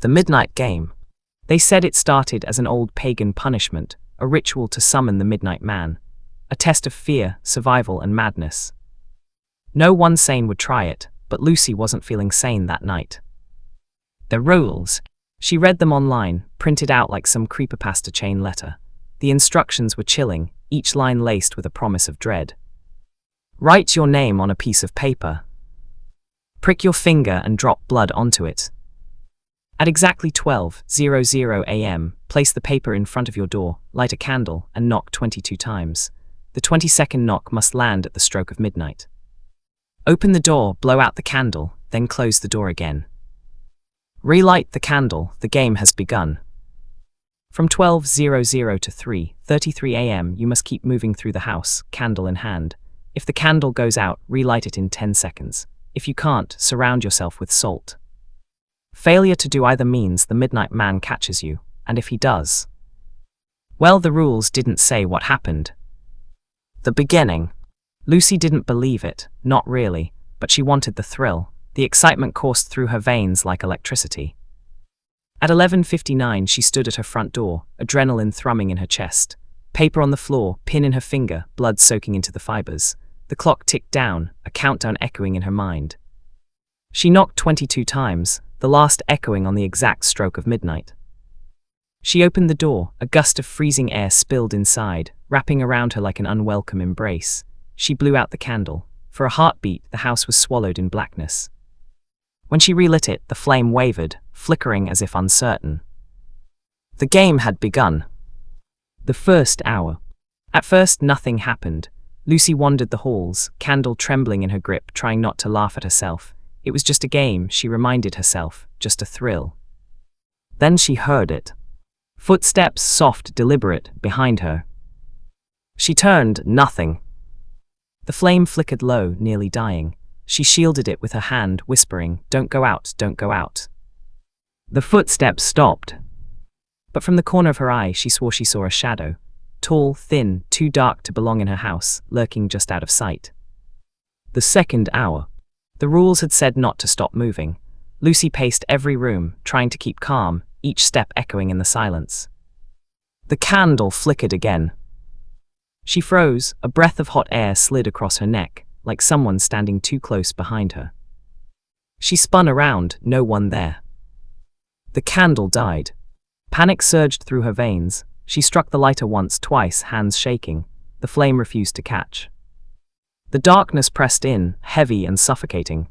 The midnight game. They said it started as an old pagan punishment, a ritual to summon the midnight man, a test of fear, survival, and madness. No one sane would try it, but Lucy wasn't feeling sane that night. The rules. She read them online, printed out like some creepypasta chain letter. The instructions were chilling, each line laced with a promise of dread. Write your name on a piece of paper. Prick your finger and drop blood onto it. At exactly 12:00 a.m., place the paper in front of your door, light a candle, and knock 22 times. The 22nd knock must land at the stroke of midnight. Open the door, blow out the candle, then close the door again. Relight the candle, the game has begun. From 12:00 to 3:33 a.m. you must keep moving through the house, candle in hand. If the candle goes out, relight it in 10 seconds. If you can't, surround yourself with salt. Failure to do either means the midnight man catches you, and if he does, well, the rules didn't say what happened. The beginning. Lucy didn't believe it, not really, but she wanted the thrill. The excitement coursed through her veins like electricity. At 11:59 she stood at her front door, adrenaline thrumming in her chest. Paper on the floor, pin in her finger, blood soaking into the fibers. The clock ticked down, a countdown echoing in her mind. She knocked 22 times, the last echoing on the exact stroke of midnight. She opened the door, a gust of freezing air spilled inside, wrapping around her like an unwelcome embrace. She blew out the candle. For a heartbeat, the house was swallowed in blackness. When she relit it, the flame wavered, flickering as if uncertain. The game had begun. The first hour. At first, nothing happened. Lucy wandered the halls, candle trembling in her grip, trying not to laugh at herself. It was just a game, she reminded herself, just a thrill. Then she heard it. Footsteps, soft, deliberate, behind her. She turned, nothing. The flame flickered low, nearly dying. She shielded it with her hand, whispering, "Don't go out, don't go out." The footsteps stopped. But from the corner of her eye, she swore she saw a shadow. Tall, thin, too dark to belong in her house, lurking just out of sight. The second hour. The rules had said not to stop moving. Lucy paced every room, trying to keep calm, each step echoing in the silence. The candle flickered again. She froze, a breath of hot air slid across her neck, like someone standing too close behind her. She spun around, no one there. The candle died. Panic surged through her veins. She struck the lighter once, twice, hands shaking. The flame refused to catch. The darkness pressed in, heavy and suffocating.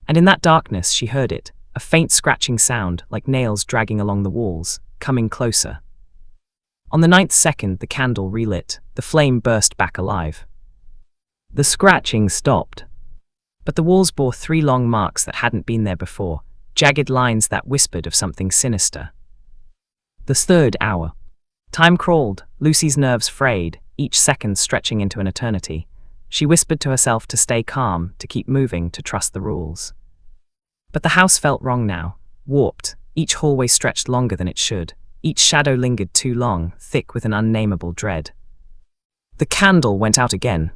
And in that darkness she heard it, a faint scratching sound, like nails dragging along the walls, coming closer. On the 9th second, the candle relit. The flame burst back alive. The scratching stopped. But the walls bore 3 long marks that hadn't been there before, jagged lines that whispered of something sinister. The third hour. Time crawled, Lucy's nerves frayed, each second stretching into an eternity. She whispered to herself to stay calm, to keep moving, to trust the rules. But the house felt wrong now, warped. Each hallway stretched longer than it should. Each shadow lingered too long, thick with an unnameable dread. The candle went out again.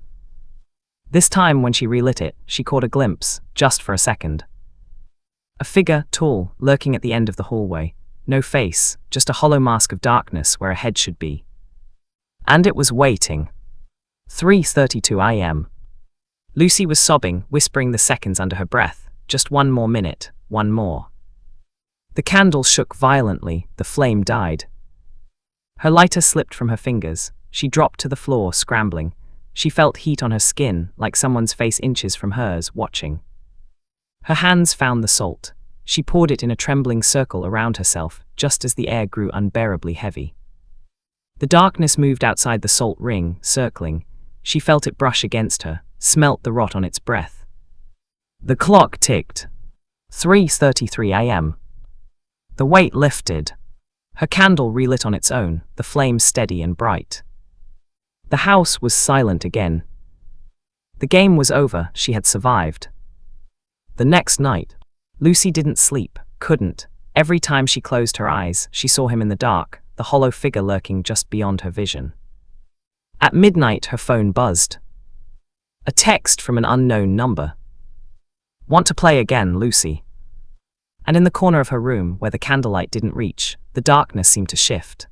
This time, when she relit it, she caught a glimpse, just for a second. A figure, tall, lurking at the end of the hallway. No face, just a hollow mask of darkness where a head should be. And it was waiting. 3:32 a.m. Lucy was sobbing, whispering the seconds under her breath. Just one more minute, one more. The candle shook violently, the flame died. Her lighter slipped from her fingers. She dropped to the floor, scrambling. She felt heat on her skin, like someone's face inches from hers, watching. Her hands found the salt. She poured it in a trembling circle around herself, just as the air grew unbearably heavy. The darkness moved outside the salt ring, circling. She felt it brush against her, smelt the rot on its breath. The clock ticked. 3:33 a.m. The weight lifted. Her candle relit on its own, the flame steady and bright. The house was silent again. The game was over, she had survived. The next night, Lucy didn't sleep, couldn't. Every time she closed her eyes, she saw him in the dark, the hollow figure lurking just beyond her vision. At midnight, her phone buzzed. A text from an unknown number. "Want to play again, Lucy?" And in the corner of her room, where the candlelight didn't reach, the darkness seemed to shift.